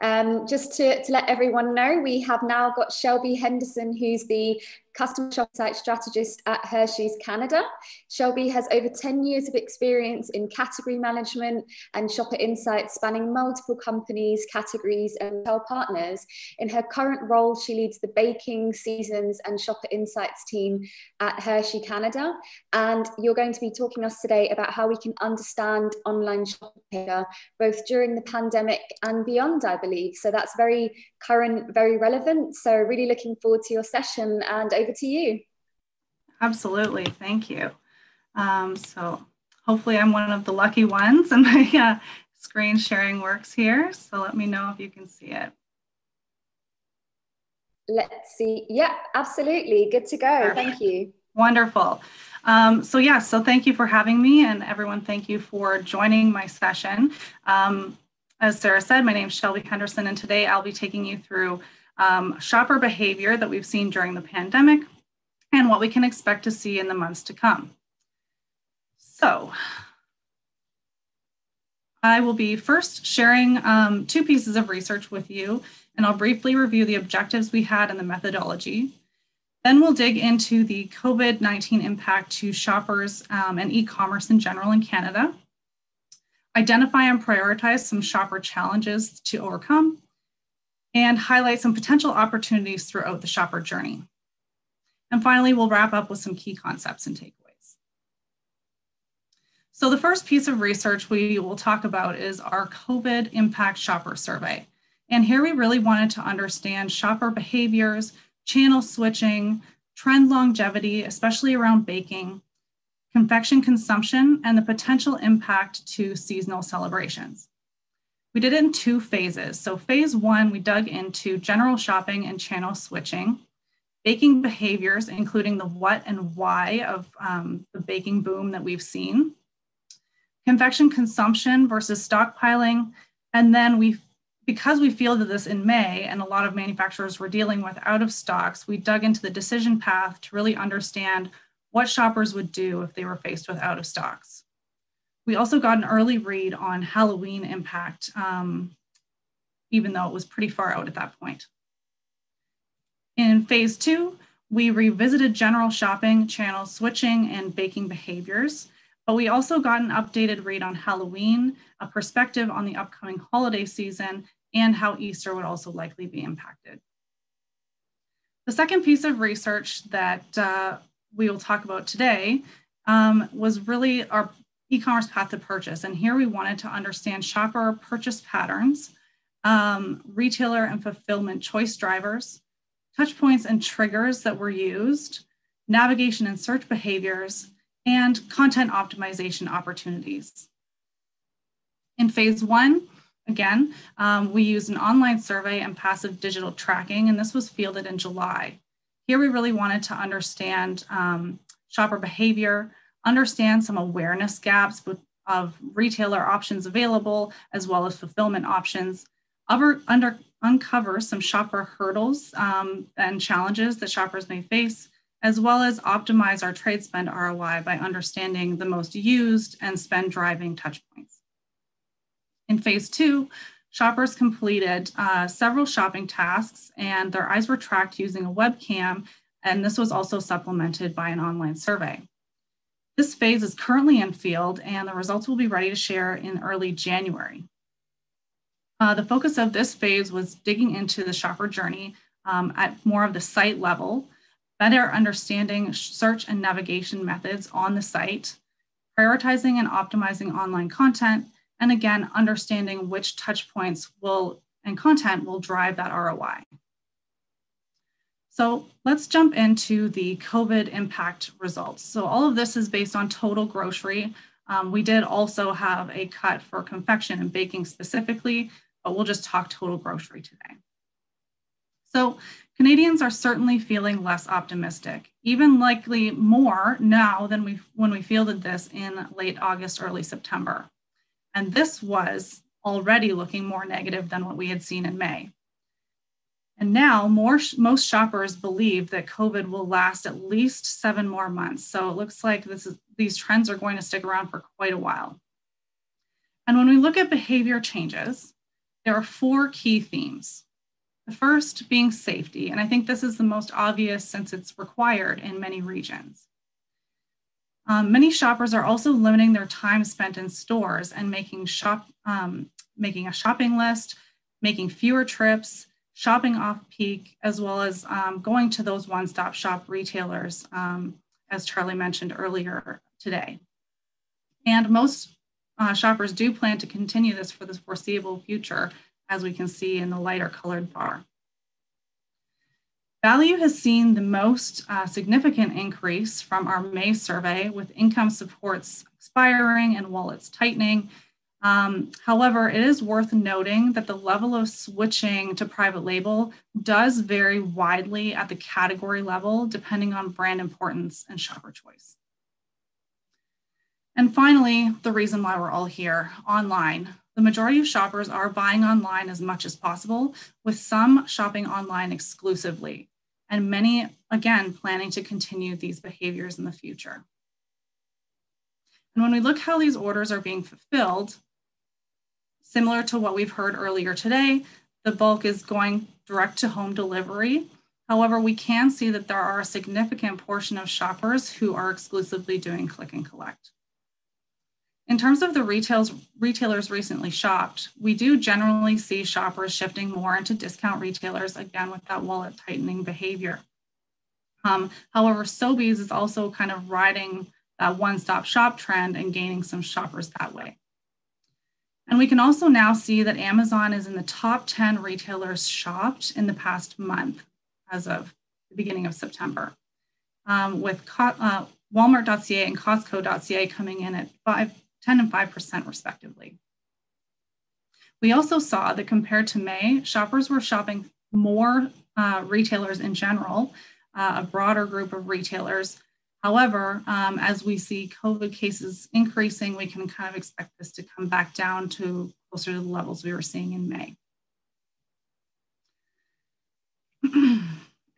Just to let everyone know, we have now got Shelby Henderson, who's the customer shop site strategist at Hershey's Canada. Shelby has over 10 years of experience in category management and shopper insights, spanning multiple companies, categories, and retail partners. In her current role, she leads the baking, seasons, and shopper insights team at Hershey Canada. And you're going to be talking to us today about how we can understand online shopping behavior, both during the pandemic and beyond, I believe. So that's very current, very relevant. So really looking forward to your session, and over to you. Absolutely, thank you. So hopefully I'm one of the lucky ones and my screen sharing works here. So let me know if you can see it. Let's see. Yeah, absolutely. Good to go. Perfect. Thank you. Wonderful. So thank you for having me, and everyone, thank you for joining my session. As Sarah said, my name is Shelby Henderson, and today I'll be taking you through shopper behavior that we've seen during the pandemic and what we can expect to see in the months to come. So I will be first sharing two pieces of research with you, and I'll briefly review the objectives we had and the methodology. Then we'll dig into the COVID-19 impact to shoppers and e-commerce in general in Canada, identify and prioritize some shopper challenges to overcome, and highlight some potential opportunities throughout the shopper journey. And finally, we'll wrap up with some key concepts and takeaways. So the first piece of research we will talk about is our COVID impact shopper survey. And here we really wanted to understand shopper behaviors, channel switching, trend longevity, especially around baking, confection consumption, and the potential impact to seasonal celebrations. We did it in two phases. So phase one, we dug into general shopping and channel switching, baking behaviors, including the what and why of the baking boom that we've seen, confection consumption versus stockpiling, and then because we fielded this in May and a lot of manufacturers were dealing with out of stocks, we dug into the decision path to really understand what shoppers would do if they were faced with out of stocks. We also got an early read on Halloween impact, even though it was pretty far out at that point. In phase two, we revisited general shopping, channel switching, and baking behaviors, but we also got an updated read on Halloween, a perspective on the upcoming holiday season, and how Easter would also likely be impacted. The second piece of research that we will talk about today was really our e-commerce path to purchase. And here we wanted to understand shopper purchase patterns, retailer and fulfillment choice drivers, touch points and triggers that were used, navigation and search behaviors, and content optimization opportunities. In phase one, again, we used an online survey and passive digital tracking, and this was fielded in July. Here we really wanted to understand shopper behavior, understand some awareness gaps of retailer options available, as well as fulfillment options, uncover some shopper hurdles and challenges that shoppers may face, as well as optimize our trade spend ROI by understanding the most used and spend driving touch points. In phase two, shoppers completed several shopping tasks and their eyes were tracked using a webcam, and this was also supplemented by an online survey. This phase is currently in field and the results will be ready to share in early January. The focus of this phase was digging into the shopper journey at more of the site level, better understanding search and navigation methods on the site, prioritizing and optimizing online content, and again, understanding which touch points and content will drive that ROI. So let's jump into the COVID impact results. So all of this is based on total grocery. We did also have a cut for confection and baking specifically, but we'll just talk total grocery today. So Canadians are certainly feeling less optimistic, even likely more now than when we fielded this in late August, early September. And this was already looking more negative than what we had seen in May. And now most shoppers believe that COVID will last at least 7 more months. So it looks like these trends are going to stick around for quite a while. And when we look at behavior changes, there are 4 key themes. The first being safety, and I think this is the most obvious since it's required in many regions. Many shoppers are also limiting their time spent in stores and making a shopping list, making fewer trips, shopping off-peak, as well as going to those one-stop shop retailers, as Charlie mentioned earlier today. And most shoppers do plan to continue this for the foreseeable future, as we can see in the lighter colored bar. Value has seen the most significant increase from our May survey, with income supports expiring and wallets tightening. However, it is worth noting that the level of switching to private label does vary widely at the category level, depending on brand importance and shopper choice. And finally, the reason why we're all here, online. The majority of shoppers are buying online as much as possible, with some shopping online exclusively, and many, again, planning to continue these behaviors in the future. And when we look how these orders are being fulfilled, similar to what we've heard earlier today, the bulk is going direct to home delivery. However, we can see that there are a significant portion of shoppers who are exclusively doing click and collect. In terms of the retailers recently shopped, we do generally see shoppers shifting more into discount retailers, again, with that wallet tightening behavior. However, Sobeys is also kind of riding that one-stop shop trend and gaining some shoppers that way. And we can also now see that Amazon is in the top 10 retailers shopped in the past month, as of the beginning of September, with Walmart.ca and Costco.ca coming in at 10 and 5% respectively. We also saw that compared to May, shoppers were shopping more retailers in general, a broader group of retailers. However, as we see COVID cases increasing, we can kind of expect this to come back down to closer to the levels we were seeing in May.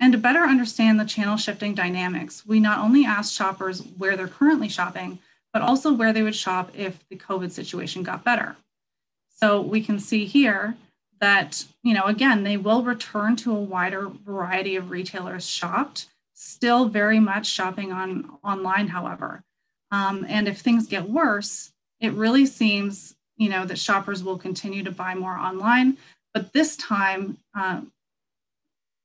And to better understand the channel shifting dynamics, we not only asked shoppers where they're currently shopping, but also where they would shop if the COVID situation got better. So we can see here that, again, they will return to a wider variety of retailers shopped, still very much shopping online, however. And if things get worse, it really seems, that shoppers will continue to buy more online, but this time,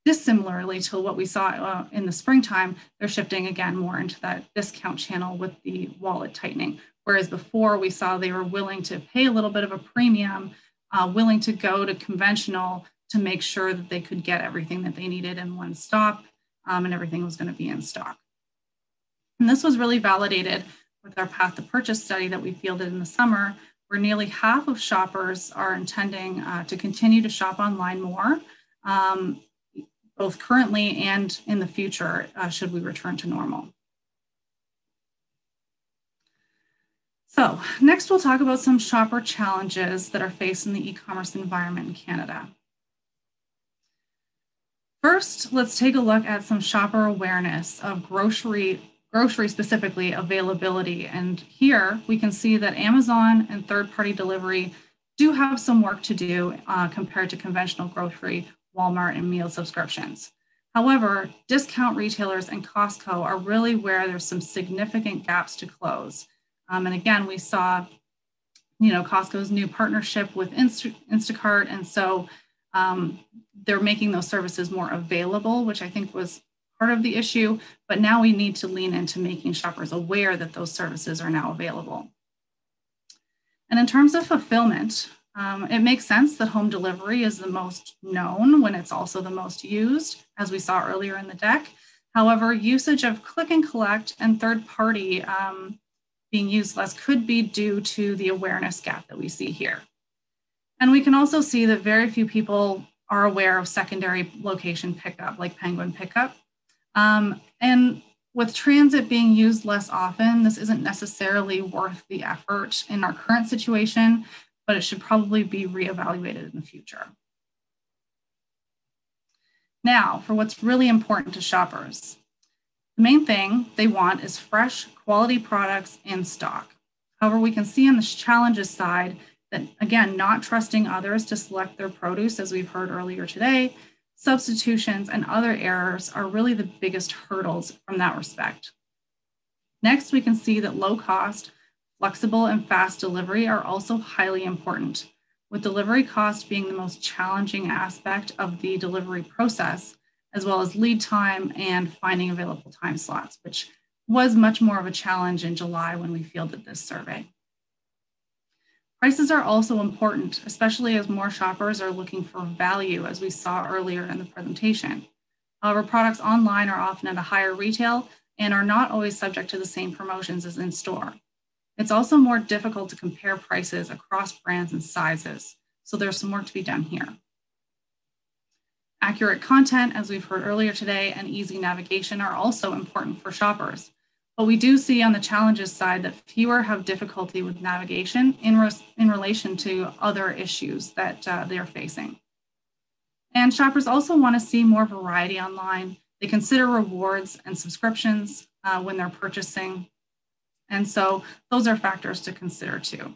dissimilarly to what we saw in the springtime, they're shifting again more into that discount channel with the wallet tightening. Whereas before we saw they were willing to pay a little bit of a premium, willing to go to conventional to make sure that they could get everything that they needed in one stop, and everything was going to be in stock. And this was really validated with our Path to Purchase study that we fielded in the summer, where nearly half of shoppers are intending to continue to shop online more, both currently and in the future, should we return to normal. So next we'll talk about some shopper challenges that are faced in the e-commerce environment in Canada. First, let's take a look at some shopper awareness of grocery specifically availability. And here we can see that Amazon and third-party delivery do have some work to do compared to conventional grocery, Walmart, and meal subscriptions. However, discount retailers and Costco are really where there's some significant gaps to close. And again, we saw, Costco's new partnership with Instacart, and so they're making those services more available, which I think was part of the issue, but now we need to lean into making shoppers aware that those services are now available. And in terms of fulfillment, it makes sense that home delivery is the most known when it's also the most used, as we saw earlier in the deck. However, usage of click and collect and third party being used less could be due to the awareness gap that we see here. And we can also see that very few people are aware of secondary location pickup, like Penguin Pickup. And with transit being used less often, this isn't necessarily worth the effort in our current situation, but it should probably be reevaluated in the future. Now, for what's really important to shoppers. The main thing they want is fresh, quality products in stock. However, we can see on the challenges side, that, again, not trusting others to select their produce, as we've heard earlier today, substitutions and other errors are really the biggest hurdles from that respect. Next, we can see that low cost, flexible, and fast delivery are also highly important, with delivery cost being the most challenging aspect of the delivery process, as well as lead time and finding available time slots, which was much more of a challenge in July when we fielded this survey. Prices are also important, especially as more shoppers are looking for value, as we saw earlier in the presentation. However, products online are often at a higher retail and are not always subject to the same promotions as in store. It's also more difficult to compare prices across brands and sizes, so there's some work to be done here. Accurate content, as we've heard earlier today, and easy navigation are also important for shoppers. But we do see on the challenges side that fewer have difficulty with navigation in relation to other issues that they're facing. And shoppers also want to see more variety online. They consider rewards and subscriptions when they're purchasing. And so those are factors to consider too.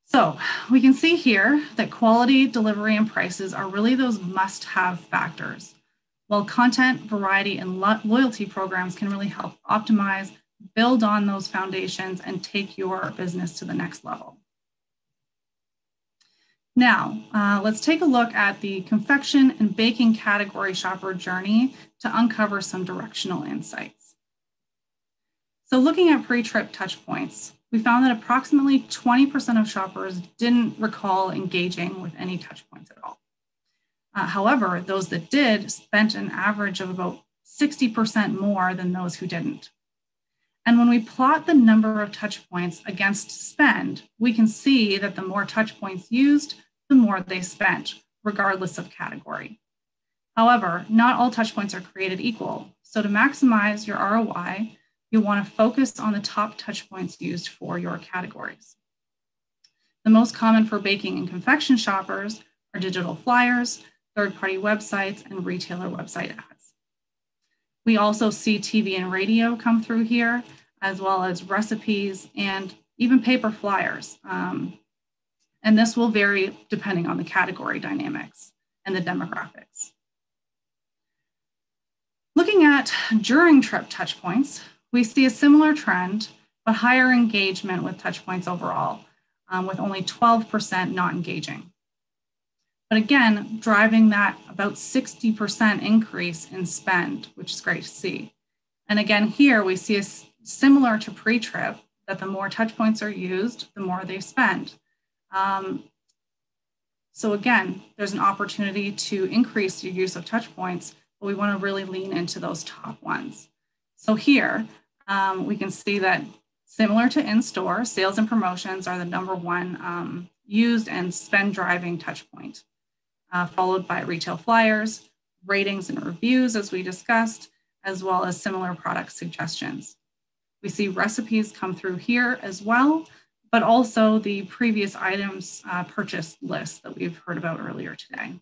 So we can see here that quality, delivery, and prices are really those must-have factors, while content, variety, and loyalty programs can really help optimize, build on those foundations, and take your business to the next level. Now, let's take a look at the confection and baking category shopper journey to uncover some directional insights. So looking at pre-trip touchpoints, we found that approximately 20% of shoppers didn't recall engaging with any touchpoints at all. However, those that did spent an average of about 60% more than those who didn't. And when we plot the number of touchpoints against spend, we can see that the more touchpoints used, the more they spent, regardless of category. However, not all touchpoints are created equal. So to maximize your ROI, you'll want to focus on the top touchpoints used for your categories. The most common for baking and confection shoppers are digital flyers, third-party websites, and retailer website ads. We also see TV and radio come through here, as well as recipes and even paper flyers. And this will vary depending on the category dynamics and the demographics. Looking at during trip touchpoints, we see a similar trend, but higher engagement with touchpoints overall, with only 12% not engaging. But again, driving that about 60% increase in spend, which is great to see. And again, here we see similar to pre-trip, that the more touchpoints are used, the more they spend. So again, there's an opportunity to increase your use of touchpoints, but we want to really lean into those top ones. So here, we can see that similar to in-store, sales and promotions are the #1 used and spend driving touchpoint, followed by retail flyers, ratings and reviews, as we discussed, as well as similar product suggestions. We see recipes come through here as well, but also the previous items purchase list that we've heard about earlier today.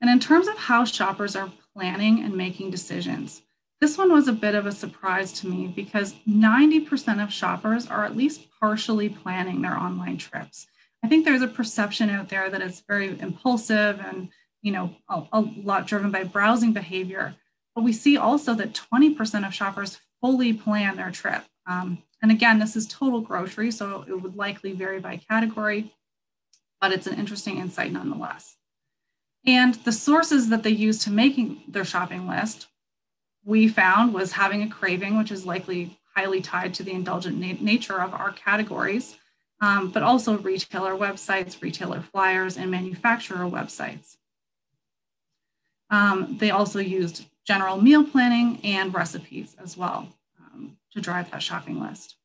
And in terms of how shoppers are planning and making decisions, this one was a bit of a surprise to me because 90% of shoppers are at least partially planning their online trips. I think there's a perception out there that it's very impulsive and a lot driven by browsing behavior, but we see also that 20% of shoppers fully plan their trip. And again, this is total grocery, so it would likely vary by category, but it's an interesting insight nonetheless. And the sources that they use to making their shopping list, we found was having a craving, which is likely highly tied to the indulgent nature of our categories, but also retailer websites, retailer flyers, and manufacturer websites. They also used general meal planning and recipes as well to drive that shopping list.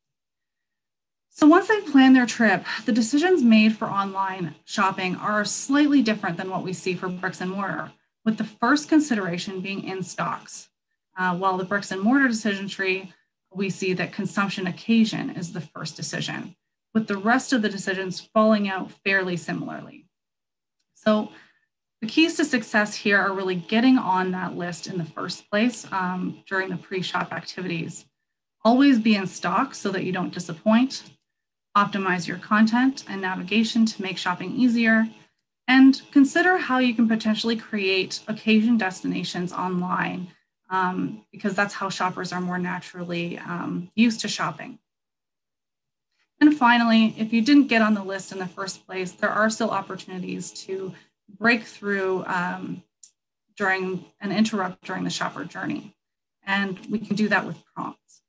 So once they plan their trip, the decisions made for online shopping are slightly different than what we see for bricks and mortar, with the first consideration being in stocks. While the bricks and mortar decision tree, we see that consumption occasion is the first decision, with the rest of the decisions falling out fairly similarly. So the keys to success here are really getting on that list in the first place during the pre-shop activities. Always be in stock so that you don't disappoint. optimize your content and navigation to make shopping easier, and consider how you can potentially create occasion destinations online, because that's how shoppers are more naturally used to shopping. And finally, if you didn't get on the list in the first place, there are still opportunities to break through during and interrupt during the shopper journey. And we can do that with prompts.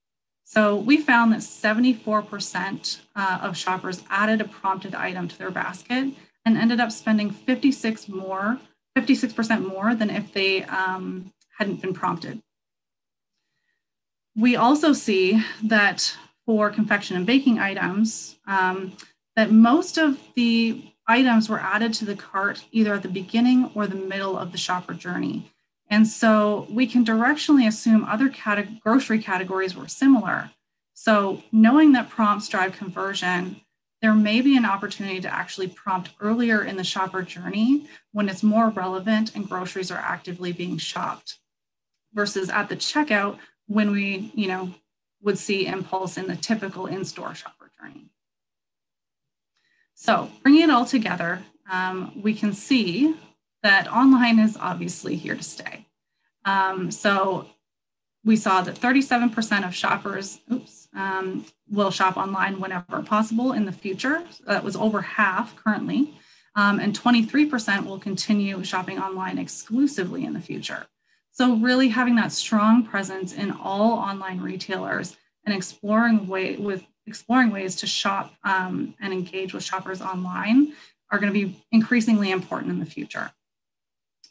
So we found that 74% of shoppers added a prompted item to their basket and ended up spending 56% more than if they hadn't been prompted. We also see that for confection and baking items, that most of the items were added to the cart either at the beginning or the middle of the shopper journey. And so we can directionally assume other grocery categories were similar. So knowing that prompts drive conversion, there may be an opportunity to actually prompt earlier in the shopper journey when it's more relevant and groceries are actively being shopped, versus at the checkout when we, would see impulse in the typical in-store shopper journey. So bringing it all together, we can see that online is obviously here to stay. So we saw that 37% of shoppers will shop online whenever possible in the future. That was over half currently. And 23% will continue shopping online exclusively in the future. So really having that strong presence in all online retailers and exploring ways to shop and engage with shoppers online are going to be increasingly important in the future.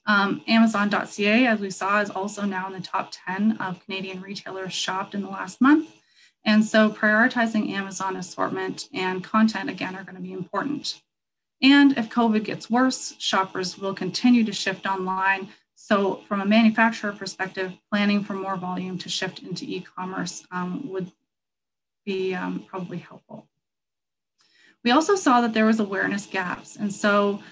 Amazon.ca, as we saw, is also now in the top 10 of Canadian retailers shopped in the last month. And so prioritizing Amazon assortment and content, again, are going to be important. And if COVID gets worse, shoppers will continue to shift online. So from a manufacturer perspective, planning for more volume to shift into e-commerce would be probably helpful. We also saw that there was awareness gaps. And so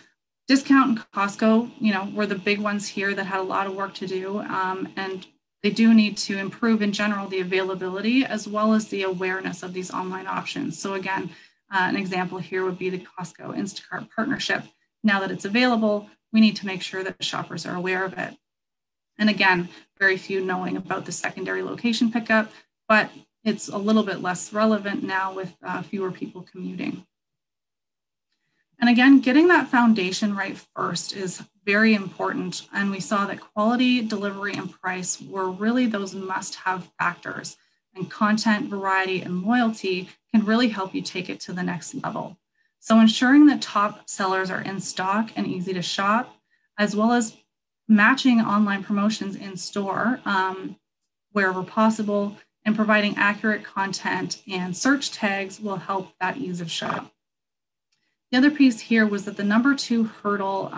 Discount and Costco, were the big ones here that had a lot of work to do. And they do need to improve in general the availability as well as the awareness of these online options. So again, an example here would be the Costco Instacart partnership. Now that it's available, we need to make sure that shoppers are aware of it. And again, very few knowing about the secondary location pickup, but it's a little bit less relevant now with fewer people commuting. And again, getting that foundation right first is very important. And we saw that quality, delivery, and price were really those must-have factors. And content, variety, and loyalty can really help you take it to the next level. So ensuring that top sellers are in stock and easy to shop, as well as matching online promotions in store wherever possible, and providing accurate content and search tags will help that ease of shop. The other piece here was that the number 2 hurdle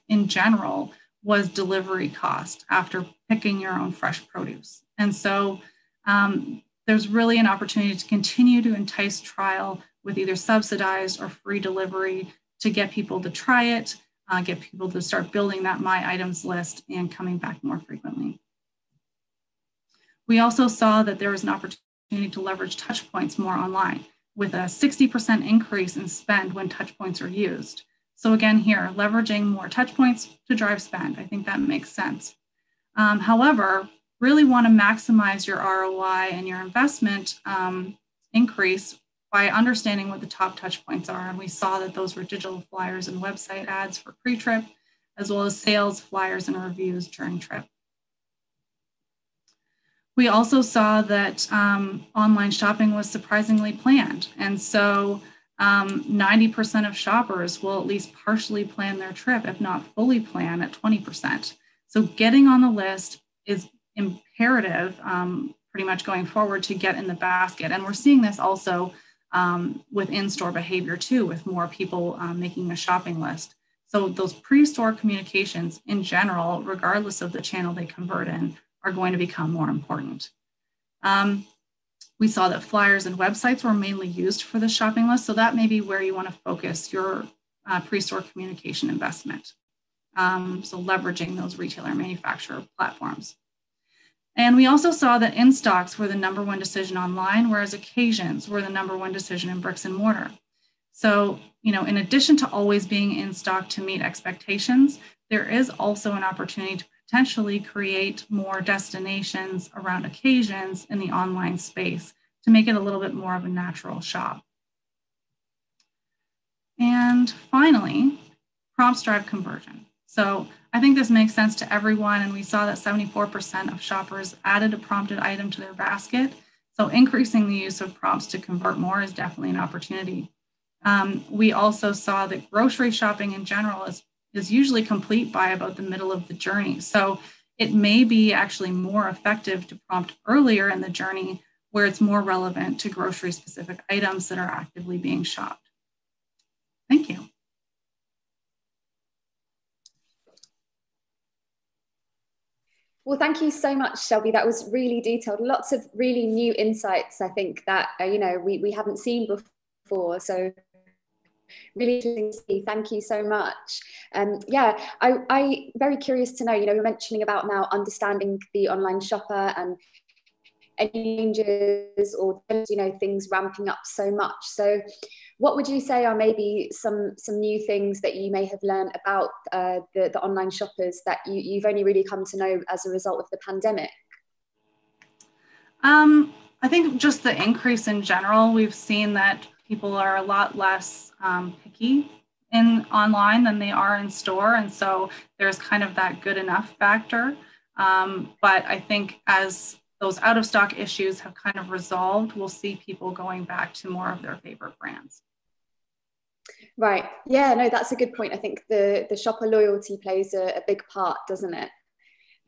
in general was delivery cost after picking your own fresh produce. And so there's really an opportunity to continue to entice trial with either subsidized or free delivery to get people to try it, get people to start building that My Items list and coming back more frequently. We also saw that there was an opportunity to leverage touchpoints more online, with a 60% increase in spend when touchpoints are used. So again here, leveraging more touchpoints to drive spend. I think that makes sense. However, really want to maximize your ROI and your investment increase by understanding what the top touchpoints are. And we saw that those were digital flyers and website ads for pre-trip, as well as sales, flyers, and reviews during trip. We also saw that online shopping was surprisingly planned. And so 90% of shoppers will at least partially plan their trip, if not fully plan at 20%. So getting on the list is imperative pretty much going forward to get in the basket. And we're seeing this also with in-store behavior too, with more people making a shopping list. So those pre-store communications in general, regardless of the channel they convert in, are going to become more important. We saw that flyers and websites were mainly used for the shopping list, so that may be where you want to focus your pre-store communication investment. So leveraging those retailer manufacturer platforms. And we also saw that in-stocks were the #1 decision online, whereas occasions were the #1 decision in bricks and mortar. So, in addition to always being in stock to meet expectations, there is also an opportunity to potentially create more destinations around occasions in the online space to make it a little bit more of a natural shop. And finally, prompts drive conversion. So I think this makes sense to everyone, and we saw that 74% of shoppers added a prompted item to their basket. So increasing the use of prompts to convert more is definitely an opportunity. We also saw that grocery shopping in general is usually complete by about the middle of the journey. So it may be actually more effective to prompt earlier in the journey where it's more relevant to grocery specific items that are actively being shopped. Thank you. Well, thank you so much, Shelby. That was really detailed. Lots of really new insights, I think, that we haven't seen before. So really interesting to see. Thank you so much. Yeah, I very curious to know, you're mentioning about now understanding the online shopper and any changes or things ramping up so much. So what would you say are maybe some new things that you may have learned about the online shoppers that you've only really come to know as a result of the pandemic? I think just the increase in general, we've seen that people are a lot less picky in online than they are in store. And so there's kind of that good enough factor. But I think as those out of stock issues have kind of resolved, we'll see people going back to more of their favorite brands. Right. Yeah, no, that's a good point. I think the shopper loyalty plays a big part, doesn't it?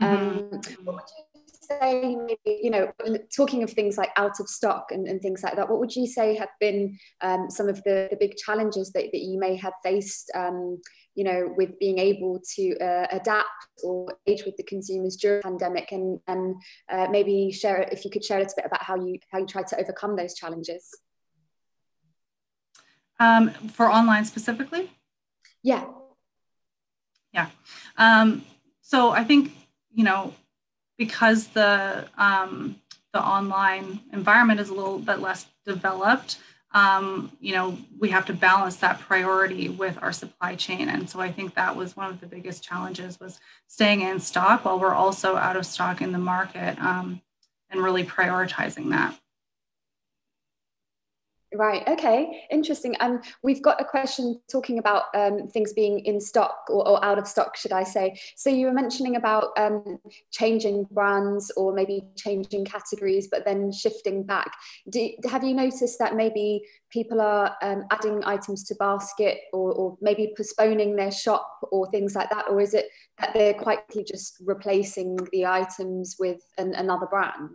Mm-hmm. What would you say, maybe, talking of things like out of stock and things like that, what would you say have been some of the big challenges that you may have faced, with being able to adapt or engage with the consumers during the pandemic, and maybe share, if you could share a little bit about how you tried to overcome those challenges? For online specifically? Yeah. Yeah. So I think, because the online environment is a little bit less developed, we have to balance that priority with our supply chain. And so I think that was one of the biggest challenges, was staying in stock while we're also out of stock in the market, and really prioritizing that. Right. Okay. Interesting. And we've got a question talking about things being in stock or out of stock, should I say. So you were mentioning about changing brands or maybe changing categories, but then shifting back. Have you noticed that maybe people are adding items to basket or maybe postponing their shop or things like that? Or is it that they're quietly just replacing the items with another brand?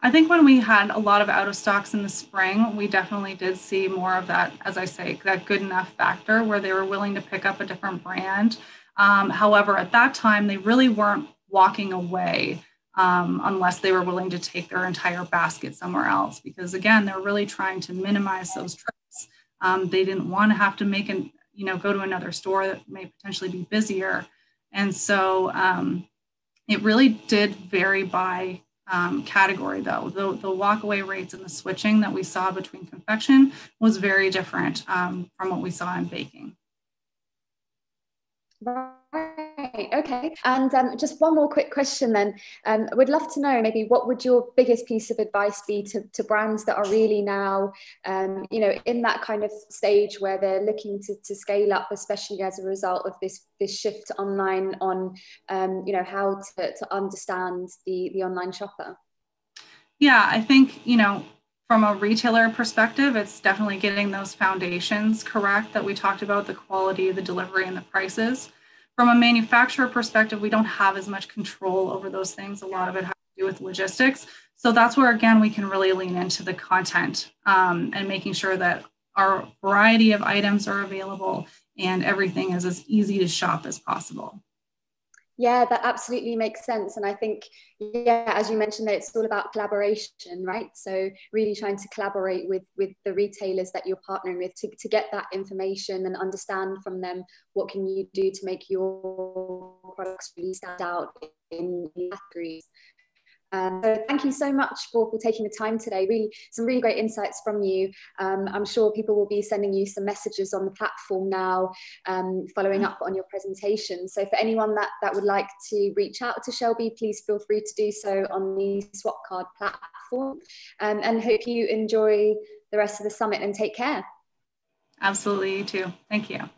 I think when we had a lot of out of stocks in the spring, we definitely did see more of that, as I say, that good enough factor where they were willing to pick up a different brand. However, at that time, they really weren't walking away unless they were willing to take their entire basket somewhere else, because again, they're really trying to minimize those trips. They didn't want to have to go to another store that may potentially be busier. And so it really did vary by category, though. The walkaway rates and the switching that we saw between confection was very different from what we saw in baking. Right. Okay. And just one more quick question then. We'd love to know maybe what would your biggest piece of advice be to brands that are really now, in that kind of stage where they're looking to scale up, especially as a result of this shift online on, how to understand the online shopper? Yeah, I think, from a retailer perspective, it's definitely getting those foundations correct that we talked about, the quality, the delivery, and the prices. From a manufacturer perspective, we don't have as much control over those things. A lot of it has to do with logistics. So that's where, again, we can really lean into the content and making sure that our variety of items are available and everything is as easy to shop as possible. Yeah, that absolutely makes sense. And I think, as you mentioned, that it's all about collaboration, right? So really trying to collaborate with the retailers that you're partnering with to get that information and understand from them what can you do to make your products really stand out in categories. So thank you so much for taking the time today. Really, some really great insights from you. I'm sure people will be sending you some messages on the platform now, following up on your presentation. So for anyone that would like to reach out to Shelby, please feel free to do so on the Swap Card platform. And hope you enjoy the rest of the summit and take care. Absolutely, you too. Thank you.